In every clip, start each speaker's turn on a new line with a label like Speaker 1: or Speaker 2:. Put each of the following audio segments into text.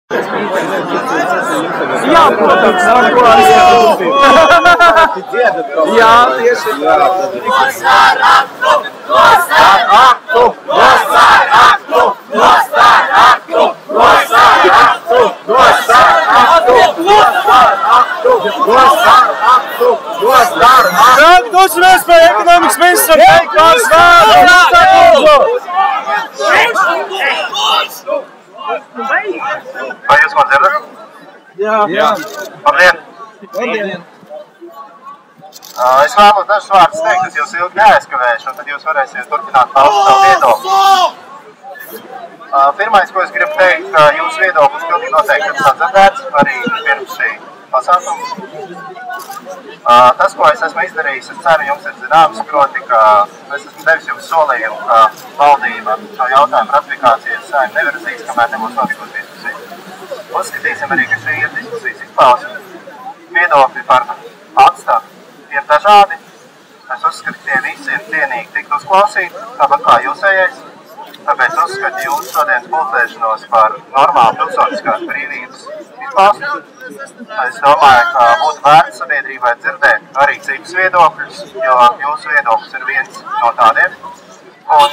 Speaker 1: Jā, protams, jā, tieši
Speaker 2: Dosimies pie ekonomikas ministra Teikās vārdu!
Speaker 3: Vai jūs man dzirdat?
Speaker 2: Jā.
Speaker 3: Labdien! Es vēlos dažus vārdus teikt, es jūs ilgi neaizkavēšu, un tad jūs varēsiet turpināt paust savu viedokli. Pirmais, ko es gribu teikt, ka jūsu viedoklis pilnīgi noteikti ir sadzirdēts, arī pirms šī pasākuma. Tas, ko es esmu izdarījis, es ceru, jums ir zināms, proti, ka es esmu devis jums solījumu, ka valdība šo jautājumu ratifikācijas Saeima nevirzīs, kamēr nebūs notikusi diskusija. Uzskatīsim arī, ka šī ir diskusijas izpausme. Viedokļi par atstā ir dažādi. Es uzskatu, ka tie visi ir cienīgi tikt uzklausīti, tāpat kā jūsējais. Tāpēc uzskatu jūsu šodienas pulcēšanos par normālu pilsoniskās brīvības izpausmi. Es domāju, ka būtu vērts sabiedrībai dzirdēt arī citus viedokļus, jo jūsu viedoklis ir viens no tādiem. Un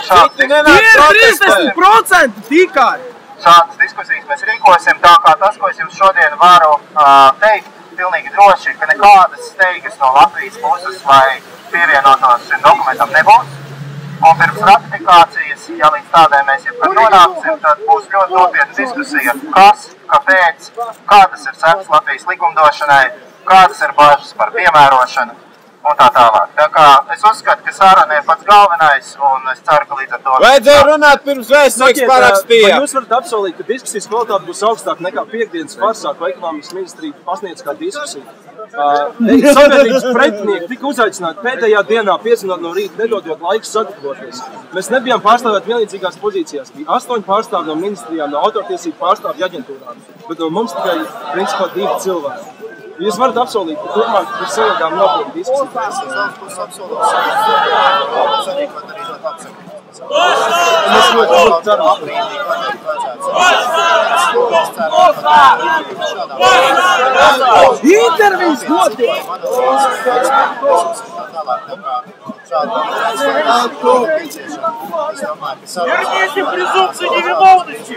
Speaker 3: šādas diskusijas mēs rīkosim tā, kā tas, ko es jums šodien varu teikt, pilnīgi droši, ka nekādas steigas no Latvijas puses, lai pievienotos šim dokumentam nebūs. Un pirms ratifikācijas, ja līdz tādai mēs jebkad nonāksim, tad būs ļoti nopietna diskusija, kas, kāpēc, kādas ir sekas Latvijas likumdošanai, kādas ir bažas par piemērošanu un tā tālāk. Tā kā es uzskatu, ka saruna ir pats galvenais, un es ceru, ka līdz ar to...
Speaker 2: Vajadzēja runāt pirms vēstnieks parakstīja. Vai jūs varat apsolīt, ka diskusijas kvalitāte būs augstāka nekā piekdienas farsā, ko ekonomikas ministrija pasniedz kā diskusija? Sabiedrības pretinieki tika uzaicināti pēdējā dienā, 5 no rīta, nedodot laiku sagatavoties. Mēs nebijām pārstāvēt vienlīdzīgās pozīcijās. Bija 8 pārstāvji no ministrijām, no autortiesību pārstāvju aģentūrām, bet no mums tikai, principā, 2 cilvēki. Jūs varat apsolīt, ka turpmāk par savādām nopietnu diskusiju.
Speaker 4: Es apsolīju,
Speaker 2: Mēs ļoti ceram.
Speaker 1: Intervijas notiek!
Speaker 4: Верните презумпцию невиновности!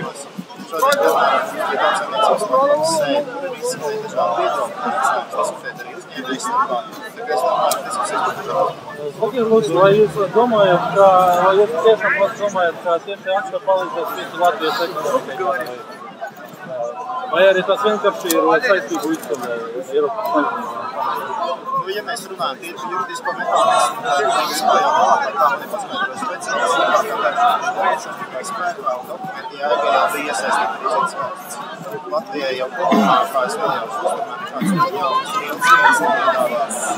Speaker 2: Vai jūs domājat, ka jūs tiešām domājat, ka tieši aksta palīdzēs tieši Latvijas ekonomikai? Vai arī tas vienkārši ir saistību izstāvē?
Speaker 4: Ja mēs runājam tieši juridisko mehānismu, tad vispār jau nolāk, kā man ir paskaidrojuši speciālisti, kā spēkā un dokumenti jāgājā bija iesaistīti arī citas valsts. Latvijai jau kopumā, kā es vēlējos uzdomāt, kāds ir jaunas ilgas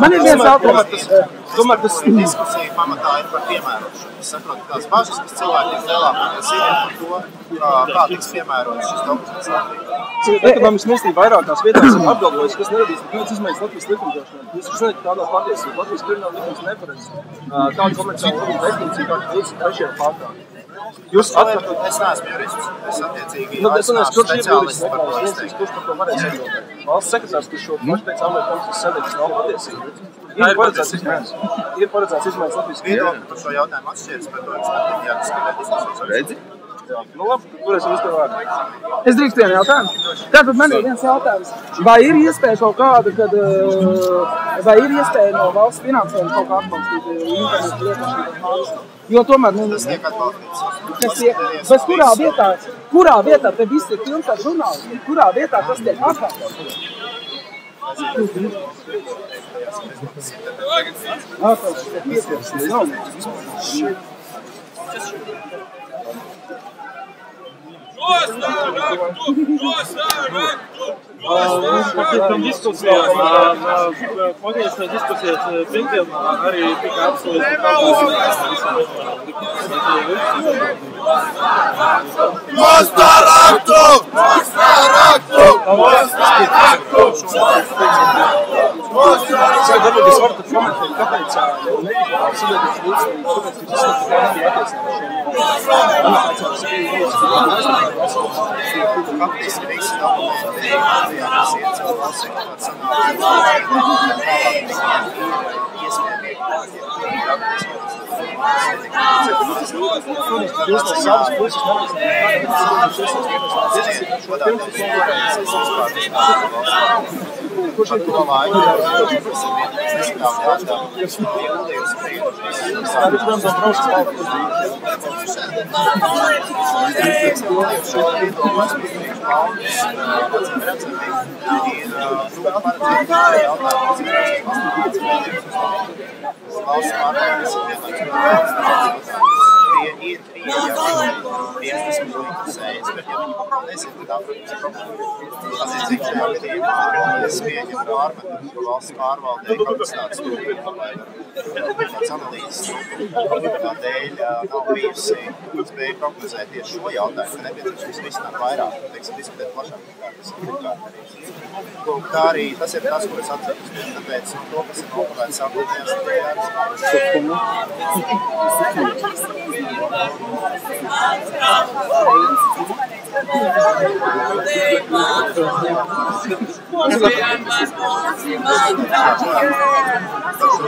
Speaker 1: Man ir viens jautājums.
Speaker 4: Tomēr tas diskusija pamatā ir par piemērošanu. Es saprotu, tās bažas, kas cilvēkiem lielākajās ir par to, kā tiks piemērots šis dokuments Latvijā.
Speaker 2: Ekonomikas ministrija vairākās vietās ir apgalvojusi, kas neradīs nekādas izmaiņas Latvijas likumdošanā. Jūs zināt, ka tādā patiesība Latvijas krimināla likums neparedz tādu komerciālu līgumu definīciju, kā 23. pāntā. Jūs atkārtot?
Speaker 4: Es neesmu jurists. Es attiecīgi
Speaker 2: aicināšu speciālistu par to izteikt. Kurš par to varēs atbildēt? Valsts sekretārs, kurš šo pašteica ārlietu komisijas sēdekļus nav patiesība. Ir paredzēts izmaiņas. Ir paredzēts izmaiņas Latvijas
Speaker 4: viedokļi par šo jautājumu atšķiras, bet to jums netika jādiskutē diskusijas. Redzi?
Speaker 2: Nu labi, kurēs jūs tev vārdu?
Speaker 1: Es drīkstu vienu jautājumu. Tātad man ir viens jautājums. Vai ir iespēja kaut kāda, vai ir iespēja no valsts finansējuma kaut kā atbalstīt internetu lietošanu? Jo tomēr...
Speaker 4: Tas tiek atbalstīts.
Speaker 1: Bet kurā vietā te viss ir pilns ar žurnālisti? Kurā vietā tas tiek atbalstīts?
Speaker 2: Tam diskusijās, pagājušajā diskusijās pirmdien arī tika apsolīts, ka Varbūt es varu tad komentēt, kāpēc netika sabiedrības līdzsvarīgi, kāpēc tas izskatās, ka nebija attiecināt šiem
Speaker 4: faktiski visi dokumenti Latvijā, kas iet caur valsts sekretāru sanāksmi,
Speaker 2: Jūs no savas puses
Speaker 4: Kurš ir to laiku? Tas ir vienīgs pieņem pārmetumu, ka valsts pārvaldē kapacitātes trūkuma vai kāds analīzes trūkuma tādēļ nav bijusi spēja prognozēt tieši šo jautājumu, ka nepieciešams risināt vairāk, teiksim, diskutēt plašāk, kā tas ir pirmkārt. Tā arī tas ir tas, ko es atceros, tāpēc to, kas ir nokavēts sākotnējās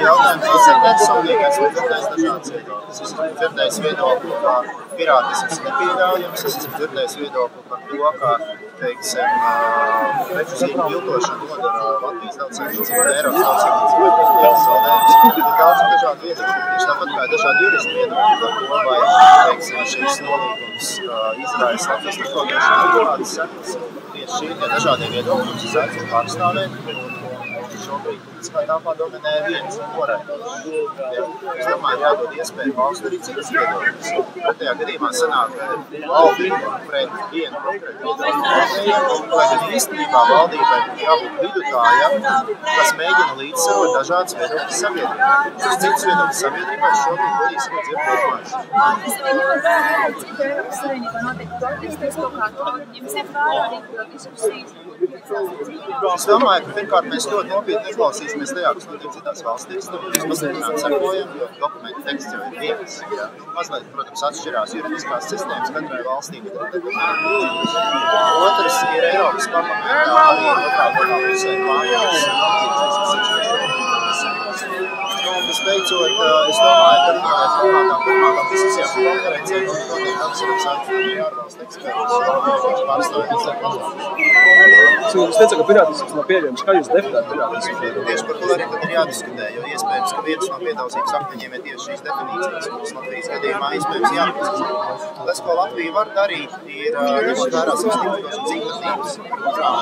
Speaker 4: jautājums ir personīgais un dzirdējis dažādas viedokļus. Es esmu dzirdējis viedokli, ka pirātisms nepieļaujams, es esmu dzirdējis viedokli par to, ka, teiksim, preču zīmju viltošana nodara Latvijas tautssaimniecību un Eiropas tautssaimniecību zaudējumus. Ir daudz dažādu viedokļu, tieši tāpat kā dažādi juristi viedokļi par to, vai, teiksim, šis nolīgums izraisa Latvijas likumdošanā kādas sekas. Tieši šī tie dažādie viedokļi mums ir aicinu pārstāvēt, un šobrīd tā padominē viens korētošs. Es domāju, jādod iespēju valsts arī citas viedokļus. Pretējā gadījumā sanāk, ka valdība pret vienu konkrētu viedokļu, lai gan īstenībā valdībai jābūt vidutājam, kas mēģina līdzsvarot dažādas viedokļas sabiedrībā. Šis citas viedokļas sabiedrībā šobrīd godīgi sakot dzird domājas.
Speaker 5: Es arī nevaru vērāt, cik Eiropas Savienībā notiek protestus, kaut kā to ņemsim vērā arī diskusijas.
Speaker 4: Es domāju, ka pirmkārt mēs ļoti nopietni neklausīsimies tajā, kas notiek citās valstīs. Mēs pastiprināti sekojam, jo dokumentu teksts jau ir viens. Mazliet, protams, atšķirās juridiskās sistēmas katrai valstī. Otrs ir Eiropas parlamentā arī otrā pusē plānojums. Un visbeidzot, es domāju, ka runājot par pirmām diskusijām un konferencēm, notiek atsevišķi arī ārvalstu ekspertus, un pārstāvēt
Speaker 2: Jūs teicāt, ka pirātisms nav pieļaujams. Kā jūs definējat pirātismu?
Speaker 4: Tieši par to arī tad ir jādiskutē, jo iespējams, ka viens no piedaudzības akmeņiem ir tieši šīs definīcijas, kuras Latvijas gadījumā iespējams jāprecizē. Tas, ko Latvija var darīt, ir ņemt vērā savas likumdošanas īpatnības, kurām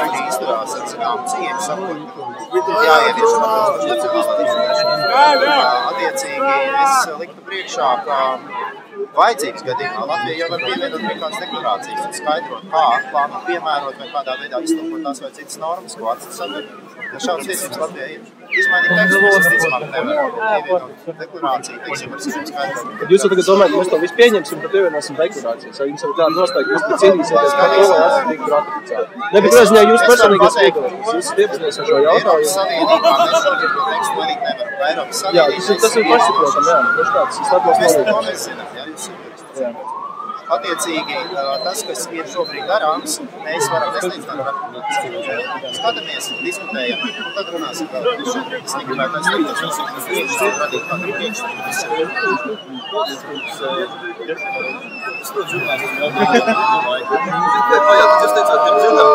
Speaker 4: arī izturās ar zināmu cieņu, sakot, jāievieš attiecīgi es liktu priekšā, ka vajadzības gadījumā Latvija jau var pievienot arī kādas deklarācijas un skaidrot, kā plāno piemērot vai kādā veidā iztulkot tās vai citas normas, ko atstāt. Šādas tiesības Latvijā ir. Izmainīt tekstu, mēs visticamāk nevaram pievienot deklarāciju, teiksim, ar saviem skaidrot.
Speaker 2: Jūs tagad domājat, ka mēs to visu pieņemsim, tad pievienosim deklarācijas. Vai jums ir tāda nostāja, ka jūs te cīnīsieties par to, lai esat tiktu ratificēti? Nebekrāziņā jūs personīgais viedoklis. Jūs esat iepazīstinies ar šo jautājumu.
Speaker 4: Eiropas Savienībā mēs šobrīd to tekstu mainīt nevaram. Eiropas Savienībā
Speaker 2: tas ir pašsaprotam, jā.
Speaker 4: Attiecīgi, tas, kas ir šobrīd darāms, mēs varam nesniegt tādu ratifikāciju. Skatāmies, diskutējam, un tad runāsim vēl. Šobrīd es negribētu aizsniegt, ka mums ir priekšstāv radīt kādu priekšstāvu visiem. Es to žurnālis jūs teicāt, ka dzirdam,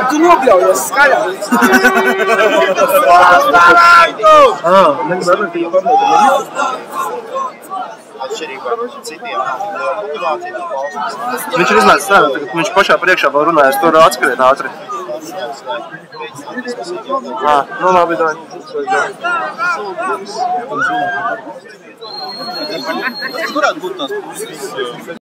Speaker 1: Tu nokļaujies skaļāk!
Speaker 4: Atšķirībā no citiem motivācija no valsts.
Speaker 2: Viņš ir iznācis tā, ka viņš pašā priekšā vēl runājas, tur atskrien ātri. Nu labi, dāļ.
Speaker 4: Kurāt būtu tās puses?